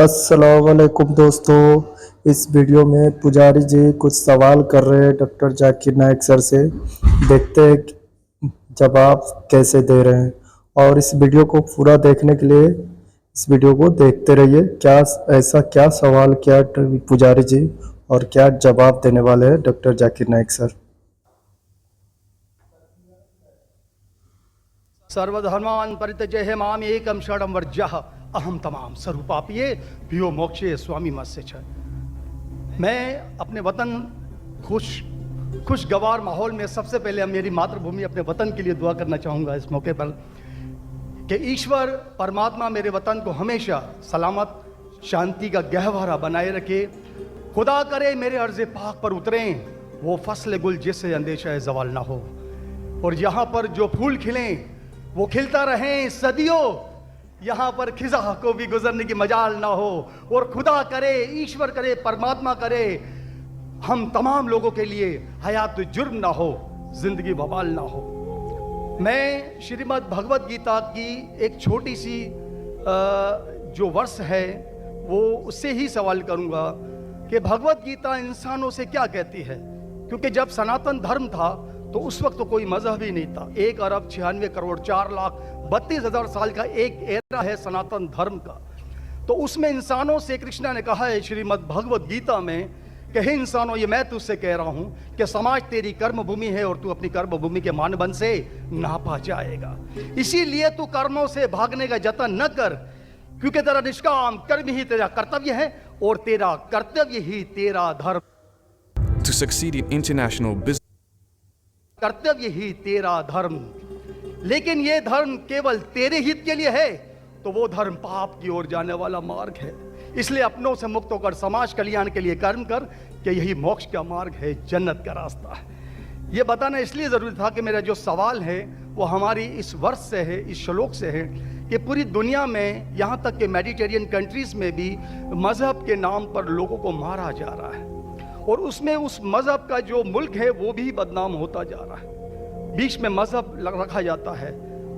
अस्सलाम वालेकुम दोस्तों। इस वीडियो में पुजारी जी कुछ सवाल कर रहे हैं डॉक्टर जाकिर नाइक सर से। देखते हैं कि जवाब कैसे दे रहे हैं, और इस वीडियो को पूरा देखने के लिए इस वीडियो को देखते रहिए। क्या सवाल किया पुजारी जी और क्या जवाब देने वाले हैं डॉक्टर जाकिर नाइक सर। सर्वधर्मान् परित्यज्य माम एकम शरणं वर्जः अहम तमाम स्वरूपापिये पियो मोक्षे स्वामी मत्स्य छ। मैं अपने वतन खुशगवार माहौल में सबसे पहले मेरी मातृभूमि अपने वतन के लिए दुआ करना चाहूँगा इस मौके पर कि ईश्वर परमात्मा मेरे वतन को हमेशा सलामत शांति का गहवारा बनाए रखे। खुदा करे मेरे अर्ज़ पाक पर उतरें वो फसल गुल जिससे अंदेशा ज़वाल ना हो, और यहाँ पर जो फूल खिलें वो खिलता रहें सदियों, यहाँ पर खिजा को भी गुजरने की मजाल ना हो। और खुदा करे, ईश्वर करे, परमात्मा करे हम तमाम लोगों के लिए हयात जुर्म ना हो, जिंदगी बवाल ना हो। मैं श्रीमद् भगवत गीता की एक छोटी सी जो वर्ष है वो उससे ही सवाल करूँगा कि भगवत गीता इंसानों से क्या कहती है। क्योंकि जब सनातन धर्म था तो उस वक्त तो कोई मजहब ही नहीं था। 1,96,4,32,000 साल का एक एरा है सनातन धर्म का। तो उसमें इंसानों से कृष्ण ने कहा है श्रीमद् भगवत गीता में कि हे इंसानों, ये मैं तुझसे कह रहा हूं कि समाज तेरी कर्म भूमि है और तू अपनी कर्म भूमि के मानदंड से नापा जाएगा। इसीलिए तू कर्मों से भागने का जतन न कर, क्योंकि तेरा निष्काम कर्म ही तेरा कर्तव्य है और तेरा कर्तव्य ही तेरा धर्म। To succeed in international business, कर्तव्य ही तेरा धर्म। लेकिन ये धर्म केवल तेरे हित के लिए है तो वो धर्म पाप की ओर जाने वाला मार्ग है। इसलिए अपनों से मुक्त होकर समाज कल्याण के लिए कर्म कर कि यही मोक्ष का मार्ग है, जन्नत का रास्ता है। ये बताना इसलिए जरूरी था कि मेरा जो सवाल है वो हमारी इस वर्ष से है, इस श्लोक से है कि पूरी दुनिया में, यहाँ तक कि मेडिटेरियन कंट्रीज में भी मजहब के नाम पर लोगों को मारा जा रहा है, और उसमें उस मजहब का जो मुल्क है वो भी बदनाम होता जा रहा है। बीच में मजहब रखा जाता है।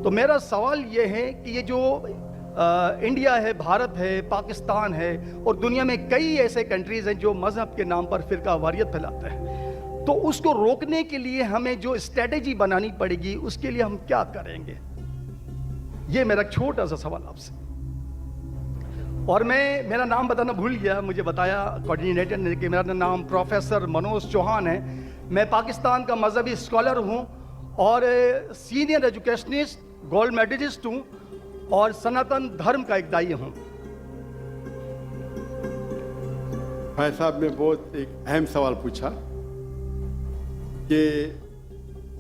तो मेरा सवाल ये है कि ये जो इंडिया है, भारत है, पाकिस्तान है और दुनिया में कई ऐसे कंट्रीज हैं जो मजहब के नाम पर फिरका वारियत फैलाते हैं, तो उसको रोकने के लिए हमें जो स्ट्रेटेजी बनानी पड़ेगी उसके लिए हम क्या करेंगे, ये मेरा छोटा सा सवाल आपसे। और मैं मेरा नाम बताना भूल गया, मुझे बताया कोऑर्डिनेटर ने कि मेरा नाम प्रोफेसर मनोज चौहान है। मैं पाकिस्तान का मजहबी स्कॉलर हूँ और सीनियर एजुकेशनिस्ट, गोल्ड मेडलिस्ट हूँ और सनातन धर्म का एक दाई हूँ। भाई साहब ने बहुत एक अहम सवाल पूछा कि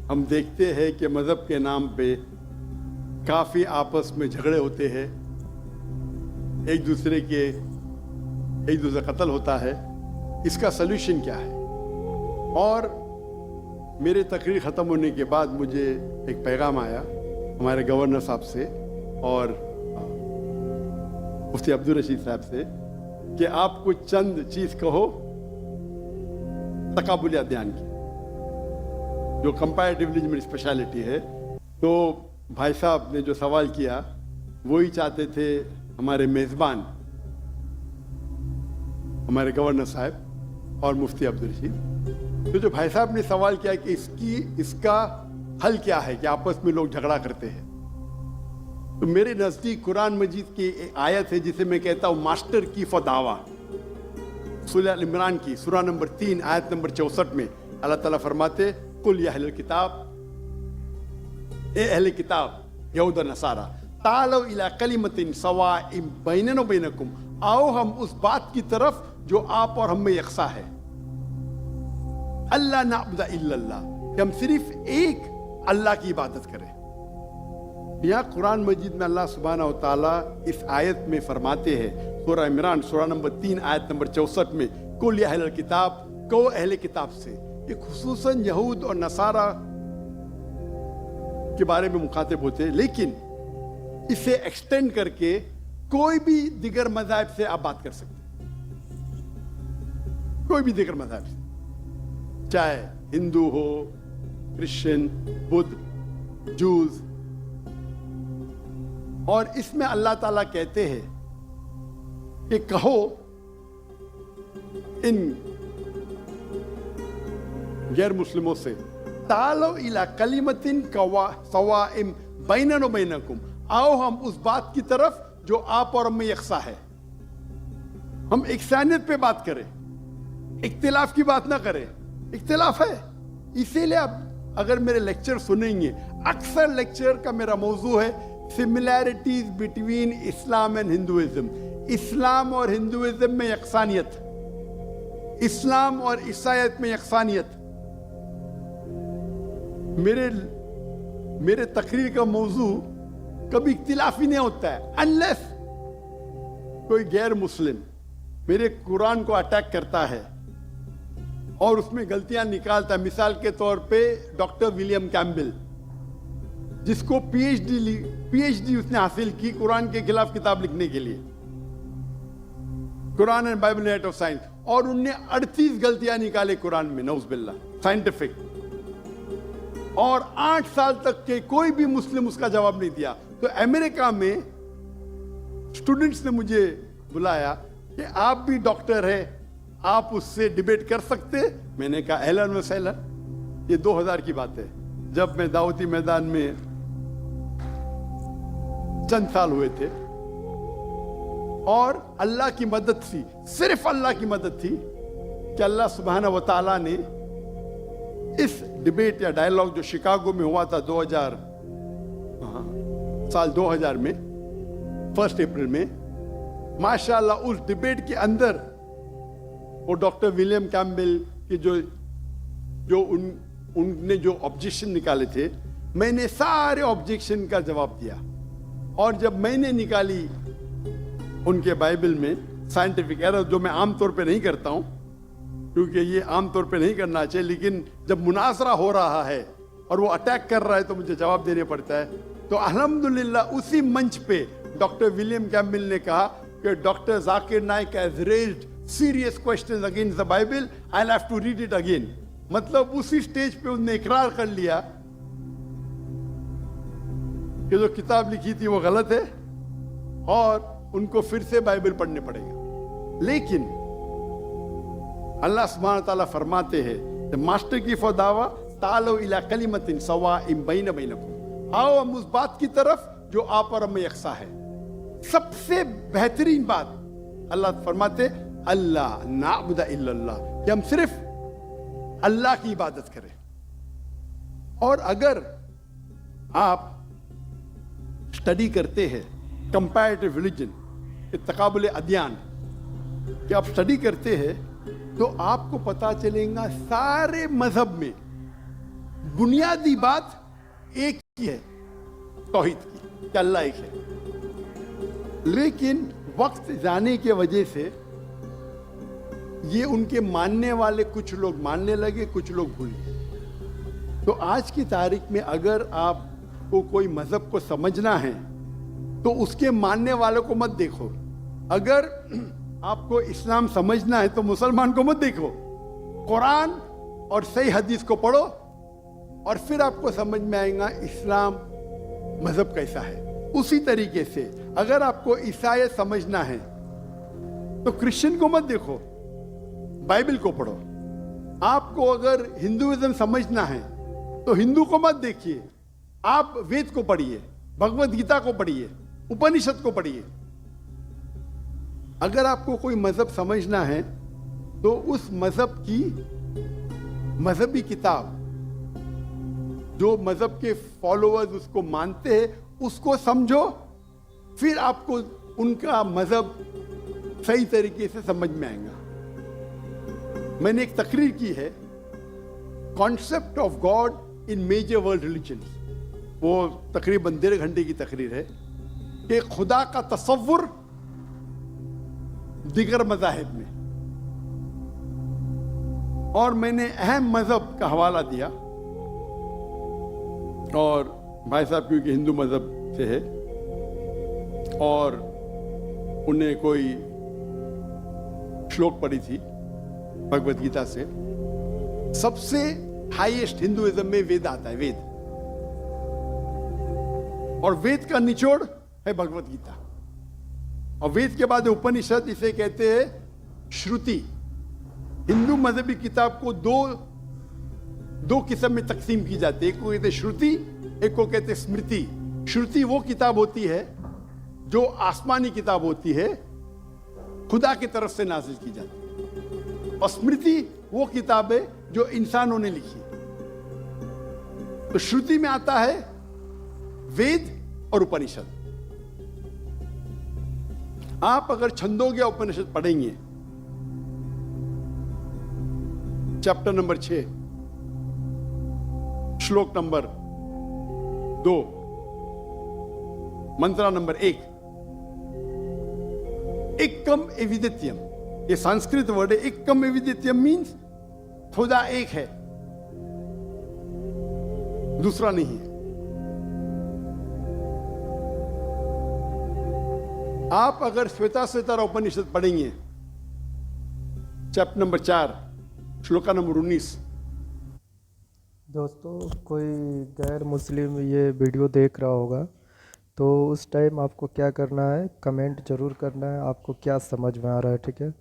हम देखते हैं कि मजहब के नाम पे काफ़ी आपस में झगड़े होते हैं, एक दूसरे कत्ल होता है। इसका सलूशन क्या है? और मेरे तकरीर ख़त्म होने के बाद मुझे एक पैगाम आया हमारे गवर्नर साहब से और मुफ्ती अब्दुल रशीद साहब से कि आप कुछ चंद चीज़ कहो तकाबुल अध्ययन की, जो कंपैरेटिव रिलीजन में स्पेशलिटी है। तो भाई साहब ने जो सवाल किया वही चाहते थे हमारे मेज़बान, हमारे गवर्नर साहब और मुफ्ती अब्दुल रशीद। तो जो भाई साहब ने सवाल किया कि इसका हल क्या है कि आपस में लोग झगड़ा करते हैं, तो मेरे नज़दीक कुरान मजीद की एक आयत है जिसे मैं कहता हूँ मास्टर की फदावा, सूरह इमरान की सूरह नंबर 3 आयत नंबर 64 में अल्लाह ताला फरमाते कुल या अहले किताब, ए अहले किताब यहूद और नसारा तालो इला कलिमतिन सवाइम बैनना व बैनकुम, आओ हम उस बात की तरफ जो आप और हम में यकसा है। अल्लाह नाबुदा इल्लल्लाह, कि हम सिर्फ एक अल्लाह की इबादत करें। यहाँ कुरान मजीद में अल्लाह सुब्हानहू व तआला इस आयत में फरमाते हैं, सूरह इमरान सूरह नंबर 3 आयत नंबर 64 में कुल या अहले किताब, कहो अहले किताब से। ये खुसूसन यहूद और नसारा के बारे में मुखातिब होते हैं, लेकिन इसे एक्सटेंड करके कोई भी दिगर मज़हब से आप बात कर सकते हैं, कोई भी दिगर मज़हब से, चाहे हिंदू हो, क्रिश्चियन, बुद्ध, जूस। और इसमें अल्लाह ताला कहते हैं کہ کہو ان غیر مسلموں سے تعالوا الی کلمۃ سواء بیننا و بینکم، آؤ ہم اس بات کی طرف جو آپ اور ہم میں یکساں ہے. ہم یکسانیت پہ بات کریں، اختلاف کی بات نہ کریں. اختلاف ہے، اسی لیے آپ اگر میرے لیکچر سنیں گے، اکثر لیکچر کا میرا موضوع ہے similarities between Islam and Hinduism. اسلام اور ہندوازم میں یکسانیت، اسلام اور عیسائیت میں یکسانیت. میرے تقریر کا موضوع کبھی اختلاف ہی نہیں ہوتا ہے انلیس کوئی غیر مسلم میرے قرآن کو اٹیک کرتا ہے اور اس میں غلطیاں نکالتا ہے. مثال کے طور پہ ڈاکٹر ولیم کیمبل، جس کو پی ایچ ڈی اس نے حاصل کی قرآن کے خلاف کتاب لکھنے کے لیے، Quran and Bible net of science, اور ان نے 38 غلطیاں نکالے قرآن میں، نعوذ باللہ، سائنٹیفک. اور 8 سال تک کے کوئی بھی مسلم اس کا جواب نہیں دیا. تو امریکہ میں اسٹوڈنٹس نے مجھے بلایا کہ آپ بھی ڈاکٹر ہیں، آپ اس سے ڈیبیٹ کر سکتے. میں نے کہا اہلاً و سہلاً. یہ 2000 کی بات ہے، جب میں دعوتی میدان میں چند سال ہوئے تھے، اور اللہ کی مدد تھی، صرف اللہ کی مدد تھی کہ اللہ سبحانہ و تعالیٰ نے اس ڈیبیٹ یا ڈائلاگ جو شکاگو میں ہوا تھا 2000 میں 1 اپریل میں، ماشاءاللہ اس ڈیبیٹ کے اندر وہ ڈاکٹر ولیم کیمبل کے جو ان نے جو آبجیکشن نکالے تھے، میں نے سارے آبجیکشن کا جواب دیا. اور جب میں نے نکالی ان کے بائبل میں سائنٹیفک ایرر، جو میں عام طور پہ نہیں کرتا ہوں کیونکہ یہ عام طور پہ نہیں کرنا چاہیے، لیکن جب مناظرہ ہو رہا ہے اور وہ اٹیک کر رہا ہے تو مجھے جواب دینے پڑتا ہے. تو الحمدللہ اسی منچ پہ ڈاکٹر ولیم کیمبل نے کہا کہ doctor Zakir Naik has raised serious questions against the Bible, I'll have to read it again. مطلب اسی سٹیج پہ انہوں نے اقرار کر لیا کہ جو کتاب لکھی تھی وہ غلط ہے اور ان کو پھر سے بائبل پڑھنے پڑے گا. لیکن اللہ سبحانہ تعالیٰ فرماتے ہیں ماسٹر کی دعویٰ تعالوا الی کلمۃ سواء بین بینکم، آؤ ہم اس بات کی طرف جو آپ اور ہم میں یکساں ہے. سب سے بہترین بات اللہ فرماتے اللہ نعبد الا اللہ، کہ ہم صرف اللہ کی عبادت کریں. اور اگر آپ اسٹڈی کرتے ہیں کمپیریٹیو ریلیجن، تقابل ادیان، کہ آپ اسٹڈی کرتے ہیں تو آپ کو پتا چلے گا سارے مذہب میں بنیادی بات ایک ہی ہے، توحید کی، کہ اللہ ایک ہے. لیکن وقت جانے کی وجہ سے یہ ان کے ماننے والے کچھ لوگ ماننے لگے، کچھ لوگ بھول گئے. تو آج کی تاریخ میں اگر آپ کو کوئی مذہب کو سمجھنا ہے تو اس کے ماننے والوں کو مت دیکھو. اگر آپ کو اسلام سمجھنا ہے تو مسلمان کو مت دیکھو، قرآن اور صحیح حدیث کو پڑھو اور پھر آپ کو سمجھ میں آئے گا اسلام مذہب کیسا ہے. اسی طریقے سے اگر آپ کو عیسائیت سمجھنا ہے تو کرسچن کو مت دیکھو، بائبل کو پڑھو. آپ کو اگر ہندوازم سمجھنا ہے تو ہندو کو مت دیکھیے، آپ وید کو پڑھیے، بھگوت گیتا کو پڑھیے، اپنشد کو پڑھیے. اگر آپ کو کوئی مذہب سمجھنا ہے تو اس مذہب کی مذہبی کتاب، جو مذہب کے فالوورز اس کو مانتے ہیں، اس کو سمجھو، پھر آپ کو ان کا مذہب صحیح طریقے سے سمجھ میں آئے گا. میں نے ایک تقریر کی ہے concept of God in major world religions, وہ تقریباً 1.5 گھنٹے کی تقریر ہے کہ خدا کا تصور دیگر مذاہب میں. اور میں نے اہم مذہب کا حوالہ دیا، اور بھائی صاحب کیونکہ ہندو مذہب سے ہے اور انہیں کوئی شلوک پڑھی تھی بھگوت گیتا سے، سب سے ہائیسٹ ہندوازم میں وید آتا ہے، وید، اور وید کا نچوڑ ہے بھگوت گیتا. और वेद के बाद उपनिषद, इसे कहते हैं श्रुति। हिंदू मजहबी किताब को दो किस्म में तकसीम की जाती है, एक को कहते हैं श्रुति, एक को कहते हैं स्मृति। श्रुति वो किताब होती है जो आसमानी किताब होती है, खुदा की तरफ से नाजिल की जाती है, और स्मृति वो किताब है जो इंसानों ने लिखी। तो श्रुति में आता है वेद और उपनिषद। आप अगर छंदोग्य उपनिषद पढ़ेंगे, चैप्टर नंबर 6, श्लोक नंबर 2, मंत्र नंबर 1, एकम एविदित्यम, ये संस्कृत वर्ड है। एकम एविदित्यम मीन्स खुदा एक है, दूसरा नहीं है। आप अगर श्वेताश्वेतर उपनिषद पढ़ेंगे, चैप्टर नंबर 4, श्लोका नंबर 19। दोस्तों, कोई गैर मुस्लिम ये वीडियो देख रहा होगा तो उस टाइम आपको क्या करना है, कमेंट ज़रूर करना है आपको क्या समझ में आ रहा है, ठीक है।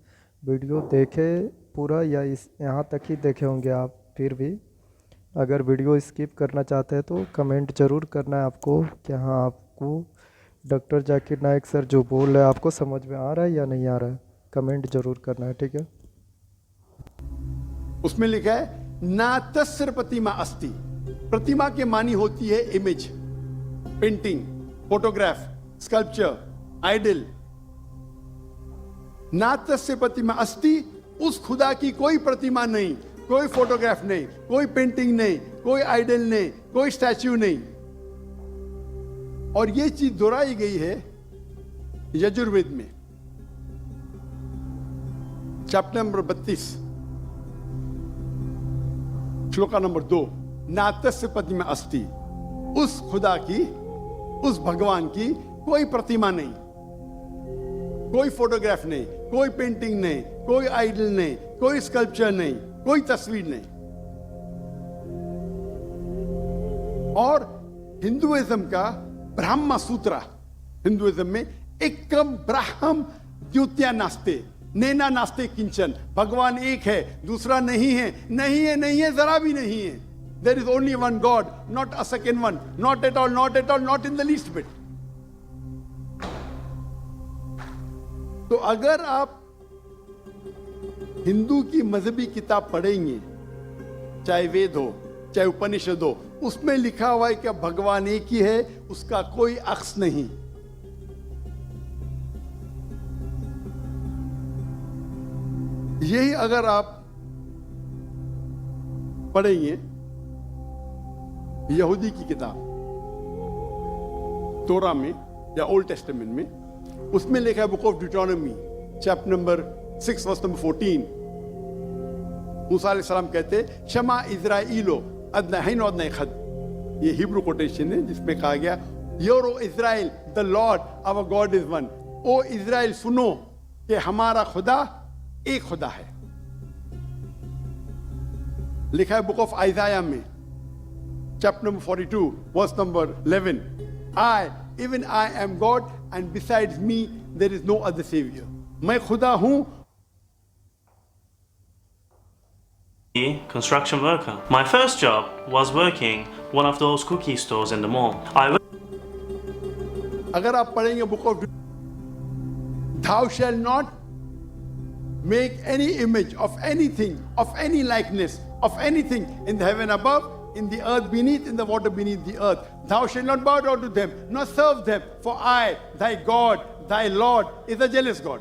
वीडियो देखे पूरा या इस यहाँ तक ही देखे होंगे आप, फिर भी अगर वीडियो स्किप करना चाहते हैं तो कमेंट ज़रूर करना है आपको कि हाँ, आपको डॉक्टर जाकिर नाइक सर जो बोल रहे हैं आपको समझ में आ रहा है या नहीं आ रहा है, कमेंट ज़रूर करना है, ठीक है। उसमें लिखा है ना तस्र प्रतिमा अस्ति। प्रतिमा के मानी होती है image, painting, photograph, sculpture, idol. ना तस्य प्रतिमा अस्ति, उस खुदा की कोई प्रतिमा नहीं, कोई फोटोग्राफ नहीं, कोई पेंटिंग नहीं, कोई आइडल नहीं, कोई स्टैच्यू नहीं। और ये चीज दोहराई गई है यजुर्वेद में, चैप्टर नंबर 32, श्लोका नंबर 2, नातस्य प्रतिमा अस्ति। उस खुदा की, उस भगवान की कोई प्रतिमा नहीं, कोई फोटोग्राफ नहीं, कोई पेंटिंग नहीं, कोई आइडल नहीं, कोई स्कल्पचर नहीं, कोई तस्वीर नहीं। और हिंदुइज्म का ब्रह्म सूत्र, हिंदुइज्म में एकम ब्रह्म द्वितीया नास्ते, नैना नास्ते किंचन। भगवान एक है, दूसरा नहीं है, नहीं है, नहीं है, जरा भी नहीं है। There is only one God, not a second one, not at all, not at all, not in the least bit. तो अगर आप हिंदू की मजहबी किताब पढ़ेंगे, चाहे वेद हो चाहे उपनिषद हो, उसमें लिखा हुआ है कि भगवान एक ही है, उसका कोई अक्स नहीं। यही अगर आप पढ़ेंगे यहूदी की किताब तोरा में या ओल्ड टेस्टामेंट में, उसमें लिखा है book of Deuteronomy, chapter number 6 verse number 14। मूसा अलैहिस्सलाम कहते शमा इज़राइलो अदनहैन अदनह खद। ये हिब्रू कोटेशन है जिसमें कहा गया your O Israel the lord our God is one. O Israel सुनो कि हमारा खुदा एक खुदा है। लिखा है बुक ऑफ आइजाया में, chapter number 42 verse number 11, I even I am God and besides me there is no other saviour. मैं खुदा हूं। Construction worker. My first job was working one of those cookie stores in the mall. अगर आप पढ़ेंगे book of thou shall not make any image of anything, of any likeness, of anything in the heaven above, in the earth beneath, in the water beneath the earth. Thou shalt not bow down to them, nor serve them, for I, thy God, thy Lord, is a jealous God.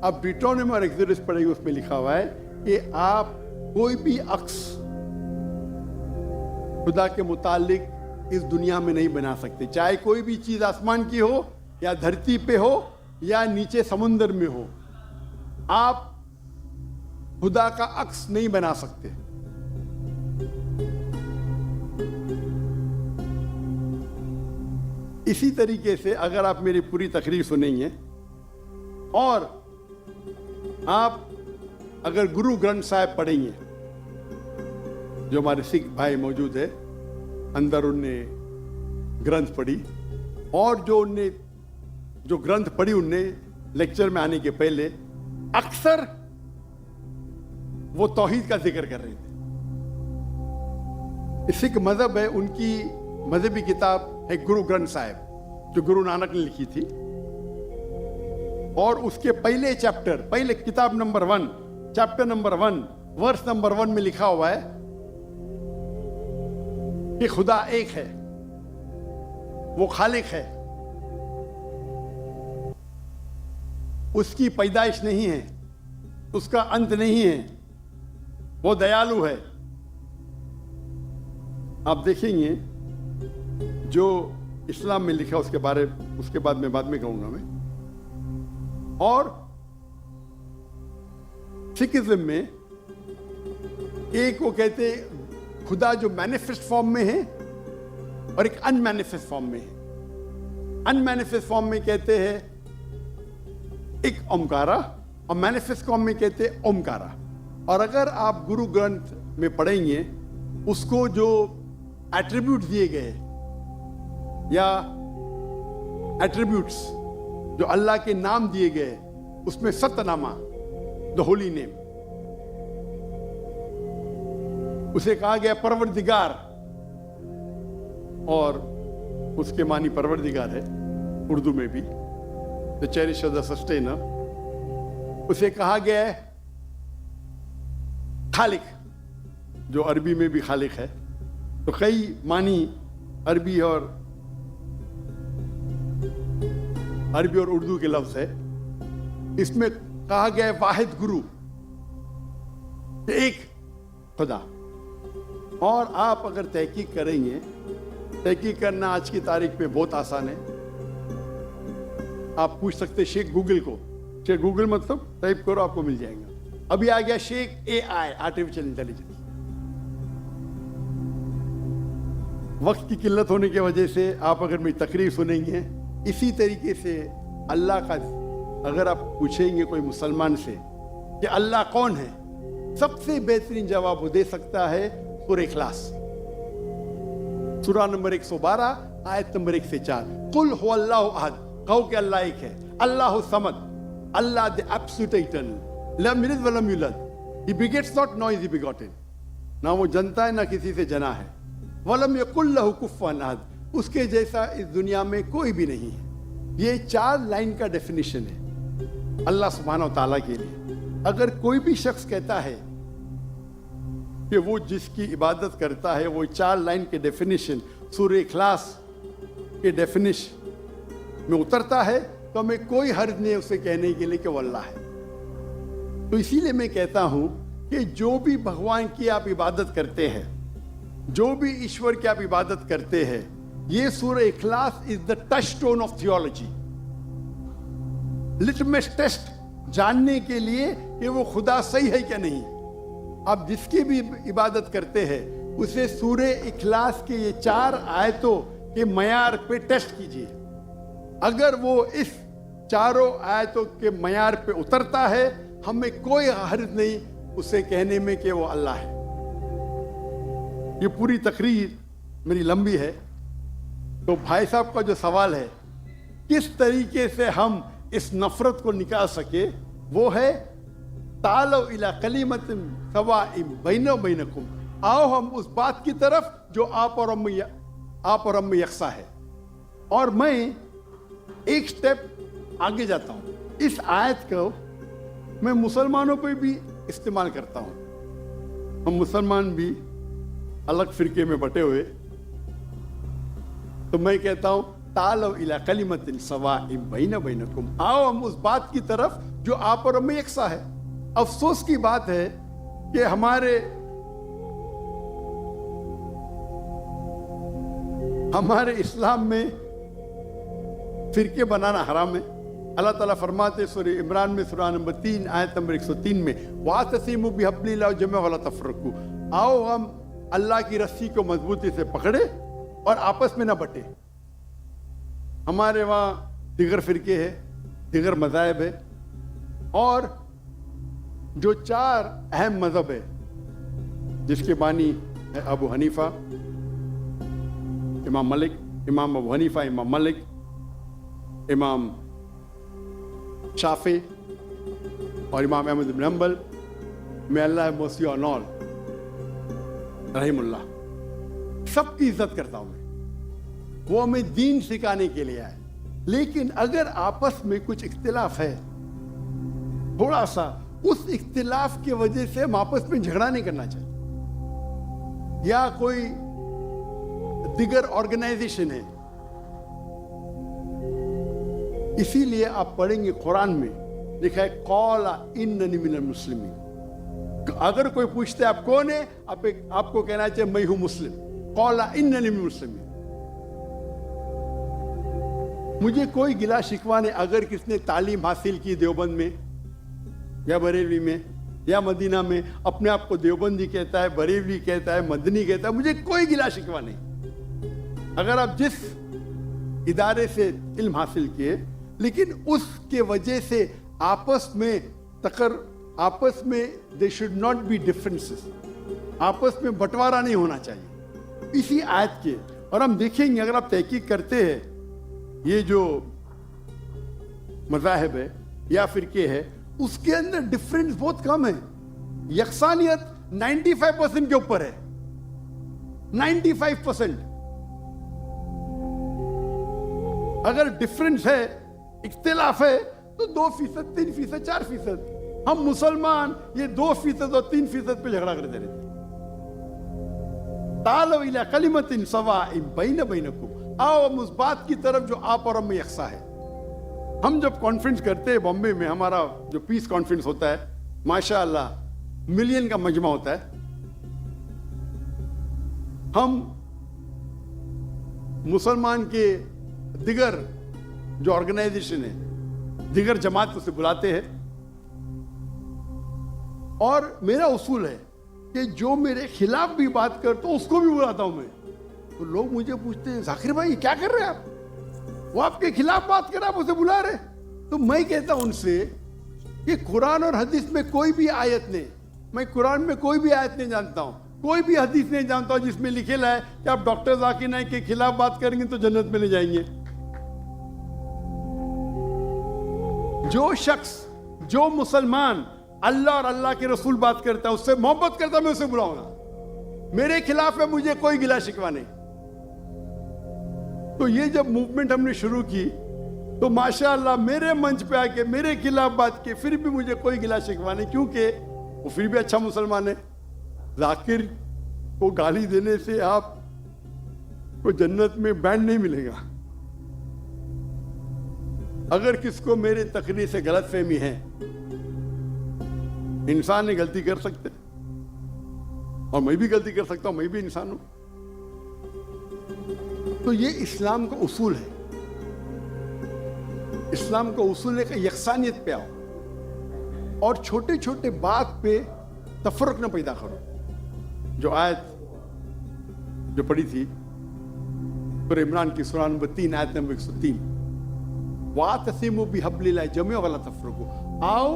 अब डिट्रोनोमी और exodus पढ़ेंगे, उसमें लिखा हुआ है कि आप कोई भी अक्स खुदा के मुतालिक इस दुनिया में नहीं बना सकते। चाहे कोई भी चीज आसमान की हो या धरती पे हो या नीचे समुद्र में हो, आप खुदा का अक्स नहीं बना सकते। इसी तरीके से अगर आप मेरी पूरी तकरीर सुनेंगे और आप अगर गुरु ग्रंथ साहिब पढ़ेंगे, जो हमारे सिख भाई मौजूद है, अंदर उनने ग्रंथ पढ़ी और जो उनने जो ग्रंथ पढ़ी उनने लेक्चर में आने के पहले, अक्सर वो तौहीद का जिक्र कर रहे थे। सिख मजहब है, उनकी मजहबी किताब है गुरु ग्रंथ साहिब, जो गुरु नानक ने लिखी थी। और उसके पहले चैप्टर, पहले किताब number 1, chapter number 1, verse number 1 में लिखा हुआ है कि खुदा एक है, वो खालिक है, उसकी पैदाइश नहीं है, उसका अंत नहीं है, वो दयालु है। आप देखेंगे जो इस्लाम में लिखा उसके बाद में कहूंगा मैं। और सिखिज्म में एक वो कहते खुदा जो मैनिफेस्ट फॉर्म में है और एक अनमैनिफेस्ट फॉर्म में है। अनमैनिफेस्ट फॉर्म में कहते हैं एक ओमकारा और मैनिफेस्ट फॉर्म में कहते हैं ओमकारा। और अगर आप गुरु ग्रंथ में पढ़ेंगे उसको जो एट्रीब्यूट्स दिए गए या एट्रीब्यूट्स जो अल्लाह के नाम दिए गए, उसमें सतनामा, द होली नेम, उसे कहा गया परवरदिगार, और उसके मानी परवरदिगार है उर्दू में भी, द चेरिशर, द सस्टेनर। उसे कहा गया है खालिक, जो अरबी में भी खालिक है। तो कई मानी अरबी और उर्दू के लफ्ज है। इसमें कहा गया है वाहिद गुरु, एक खुदा। और आप अगर तहकीक करेंगे, तहकीक करना आज की तारीख में बहुत आसान है। आप पूछ सकते शेख गूगल को, शेख गूगल मतलब टाइप करो आपको मिल जाएगा। अभी आ गया शेख AI, आर्टिफिशियल इंटेलिजेंस। वक्त की किल्लत होने की वजह से आप अगर मेरी तकरीर सुनेंगे, इसी तरीके से अल्लाह का अगर आप पूछेंगे कोई मुसलमान से कि अल्लाह कौन है, सबसे बेहतरीन जवाब वो दे सकता है सूरह इखलास, सूरा नंबर 112, आयत नंबर 1 से 4। कुल हुवल्लाहु अहद, कहो कि अल्लाह एक है। अल्लाहु समद, अल्लाह द एब्सोल्यूट इटर्नल, लम यलिद व लम यूलद, he begets not nor is he begotten, ना वो जनता है ना किसी से जना है। वलम यकुल लहु कुफुवन अहद, उसके जैसा इस दुनिया में कोई भी नहीं है। ये 4 लाइन का डेफिनेशन है अल्लाह सुब्हानहू व तआला के लिए। अगर कोई भी शख्स कहता है कि वो जिसकी इबादत करता है वो 4 लाइन के डेफिनेशन सूरह इखलास के डेफिनेशन में उतरता है, तो हमें कोई हर्ज नहीं उसे कहने के लिए कि वो अल्लाह है। तो इसीलिए मैं कहता हूं कि जो भी भगवान की आप इबादत करते हैं, जो भी ईश्वर की आप इबादत करते हैं, ये सूरह इखलास is the touchstone of theology, litmus test जानने के लिए कि वो खुदा सही है क्या नहीं। आप जिसकी भी इबादत करते हैं उसे सूरह इखलास के ये 4 आयतों के मयार पे टेस्ट कीजिए। अगर वो इस 4 आयतों के मयार पे उतरता है, हमें कोई हर्ज नहीं उसे कहने में कि वो अल्लाह है। ये पूरी तकरीर मेरी लंबी है, तो भाई साहब का जो सवाल है किस तरीके से हम इस नफरत को निकाल सके, वो है तालो इला कलिमतिन सवाइम बैना बैनकुम, आओ हम उस बात की तरफ जो आप और हम में यकसा है। और मैं एक स्टेप आगे जाता हूं, इस आयत को मैं मुसलमानों पे भी इस्तेमाल करता हूं। हम मुसलमान भी अलग फिरके में बटे हुए, तो मैं कहता हूं तालो इला कलिमतिन सवाइम बैना बैनकुम, आओ हम उस बात की तरफ जो आप और हम में यकसा है। अफसोस की बात है कि हमारे इस्लाम में फिरके बनाना हराम है। अल्लाह ताला फरमाते सूरह इमरान में सूरा नंबर 3 आयत नंबर 103 में, वातसिमु बिहब्लिल्लाहि जमीअन वला तफरकू, आओ हम अल्लाह की रस्सी को मजबूती से पकड़े और आपस में ना बटे। हमारे वहाँ दिगर फिरके है, दिगर मज़ाहिब है, और जो 4 अहम मजहब है जिसके बानी है अबू हनीफा, इमाम मलिक, इमाम अबू हनीफा, इमाम मलिक, इमाम शाफी और इमाम अहमद बिन हम्बल, may Allah have mercy on all, रहीमुल्लाह, सबकी इज्जत करता हूं मैं, वो हमें दीन सिखाने के लिए आए। लेकिन अगर आपस में कुछ इख्तिलाफ है थोड़ा सा, उस इख्तिलाफ की वजह से हम आपस में झगड़ा नहीं करना चाहिए। या कोई दिगर ऑर्गेनाइजेशन है, इसीलिए आप पढ़ेंगे कुरान में लिखा है कौला इन्ननी मिनल मुस्लिमीन। अगर कोई पूछते आप कौन है, आपको कहना चाहिए मैं हूं मुस्लिम। कौला इन्ननी मिनल मुस्लिमीन। मुझे कोई गिला शिकवा नहीं अगर किसने तालीम हासिल की देवबंद में या बरेलवी में या मदीना में, अपने आप को देवबंदी कहता है, बरेलवी कहता है, मदनी कहता है, मुझे कोई गिला शिकवा नहीं। अगर आप जिस इदारे से इल्म हासिल किए, लेकिन उसके वजह से आपस में they should not be differences, आपस में बंटवारा नहीं होना चाहिए इसी आयत के। और हम देखेंगे अगर आप तहकीक करते हैं, ये जो मज़ाहिब है या फिरके है, उसके अंदर डिफरेंस बहुत कम है। यकसानियत 95% के ऊपर है, 95%। अगर डिफरेंस है, इख्तिलाफ है, तो 2%, 3%, 4%। हम मुसलमान ये 2% और 3% पे झगड़ा करते रहते। तालो इला कलिमतिन सवाइम बैन बैनकुम, आओ हम उस बात की तरफ जो आप और हम में यकसा है। हम जब कॉन्फ्रेंस करते हैं बॉम्बे में, हमारा जो पीस कॉन्फ्रेंस होता है, माशाअल्लाह मिलियन का मजमा होता है। हम मुसलमान के दिगर जो ऑर्गेनाइजेशन है, दिगर जमात उसे बुलाते हैं, और मेरा उसूल है कि जो मेरे खिलाफ भी बात करता हूं उसको भी बुलाता हूं मैं। तो लोग मुझे पूछते हैं जाकिर भाई क्या कर रहे हैं आप, वो आपके खिलाफ बात कर रहा है, आप उसे बुला रहे। तो मैं कहता हूं उनसे कि कुरान और हदीस में कोई भी आयत नहीं, मैं कुरान में कोई भी आयत नहीं जानता हूं, कोई भी हदीस नहीं जानता हूं जिसमें लिखेला है कि आप डॉक्टर जाकिर नाइक के खिलाफ बात करेंगे तो जन्नत में ले जाएंगे। जो शख्स, जो मुसलमान अल्लाह और अल्लाह के रसूल बात करता है, उससे मोहब्बत करता है, मैं उसे बुलाऊंगा। मेरे खिलाफ है, मुझे कोई गिला शिकवा नहीं। तो ये जब मूवमेंट हमने शुरू की तो माशाअल्लाह मेरे मंच पे आके मेरे खिलाफ बात की, फिर भी मुझे कोई गिला शिकवा नहीं, क्योंकि वो फिर भी अच्छा मुसलमान है। जाकिर को गाली देने से आप को जन्नत में बैंड नहीं मिलेगा। अगर किसको मेरे तकरीर से गलतफहमी है, इंसान ने गलती कर सकते, और मैं भी गलती कर सकता हूं, मैं भी इंसान हूं। तो ये इस्लाम का उसूल है। इस्लाम का उसूल है कि यकसानियत पे आओ और छोटे छोटे बात पे तफर्रुक न पैदा करो। जो आयत जो पढ़ी थी सूरह इमरान की सूरह नंबर 3 आयत नंबर 103, वातसिमु बिहब्लिल्लाहि जमीअन वला तफर्रकू। आओ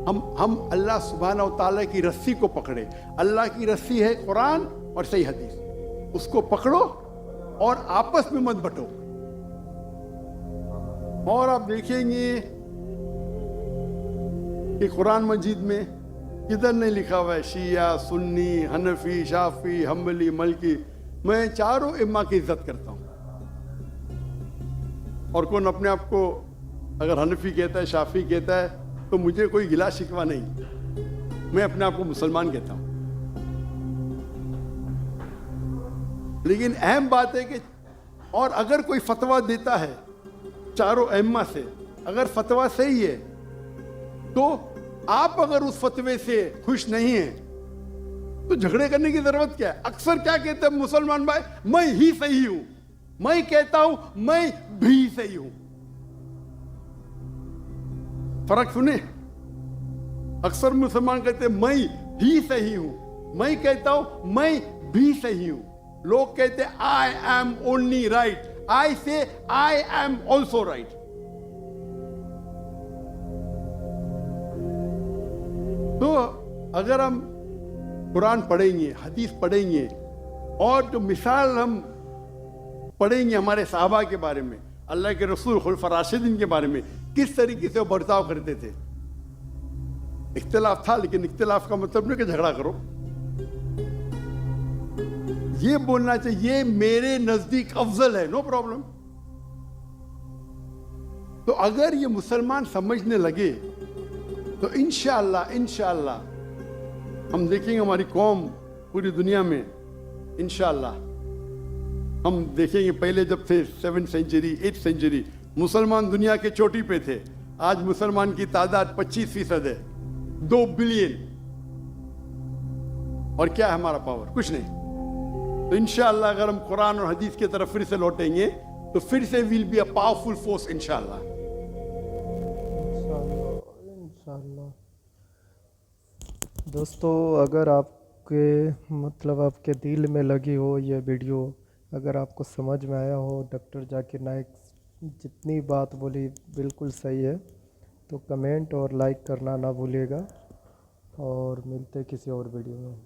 हम अल्लाह सुब्हानहू व तआला की रस्सी को पकड़े। अल्लाह की रस्सी है कुरान और सही हदीस, उसको पकड़ो और आपस में मत बंटो। और आप देखेंगे कि कुरान मजीद में किधर नहीं लिखा हुआ है शिया, सुन्नी, हनफी, शाफी, हम्बली, मलकी। मैं चारों इम्मा की इज्जत करता हूं। और कौन अपने आप को अगर हनफी कहता है, शाफी कहता है, तो मुझे कोई गिला शिकवा नहीं। मैं अपने आप को मुसलमान कहता हूं। लेकिन अहम बात है कि और अगर कोई फतवा देता है चारों अइम्मा से, अगर फतवा सही है, तो आप अगर उस फतवे से खुश नहीं हैं तो झगड़े करने की जरूरत क्या है। अक्सर क्या कहते हैं मुसलमान भाई, मैं ही सही हूं। मैं कहता हूं मैं भी सही हूं। फर्क सुने, अक्सर मुसलमान कहते हैं मैं ही सही हूं, मैं कहता हूं मैं भी सही हूं। लोग कहते हैं आई एम ओनली राइट, आई से आई एम ऑल्सो राइट। तो अगर हम कुरान पढ़ेंगे, हदीस पढ़ेंगे, और जो मिसाल हम पढ़ेंगे हमारे साहबा के बारे में, अल्लाह के रसूल खुलफा राशिदीन के बारे में, किस तरीके से वो बर्ताव करते थे। इख्तिलाफ था, लेकिन इख्तिलाफ का मतलब नहीं कि झगड़ा करो। ये बोलना चाहिए ये मेरे नजदीक अफजल है, नो प्रॉब्लम। तो अगर ये मुसलमान समझने लगे तो इंशाअल्लाह हम देखेंगे हमारी कौम पूरी दुनिया में, इंशाअल्लाह हम देखेंगे। पहले जब थे 7th सेंचुरी 8th सेंचुरी मुसलमान दुनिया के चोटी पे थे, आज मुसलमान की तादाद 25% है, 2 बिलियन। और क्या है हमारा पावर? कुछ नहीं। तो इंशाअल्लाह अगर हम कुरान और हदीस की तरफ फिर से लौटेंगे तो फिर से will be a powerful force इंशाअल्लाह। इंशाअल्लाह। दोस्तों, अगर आपके मतलब आपके दिल में लगी हो ये वीडियो, अगर आपको समझ में आया हो, डॉक्टर जाकिर नाइक जितनी बात बोली बिल्कुल सही है, तो कमेंट और लाइक करना ना भूलिएगा। और मिलते किसी और वीडियो में।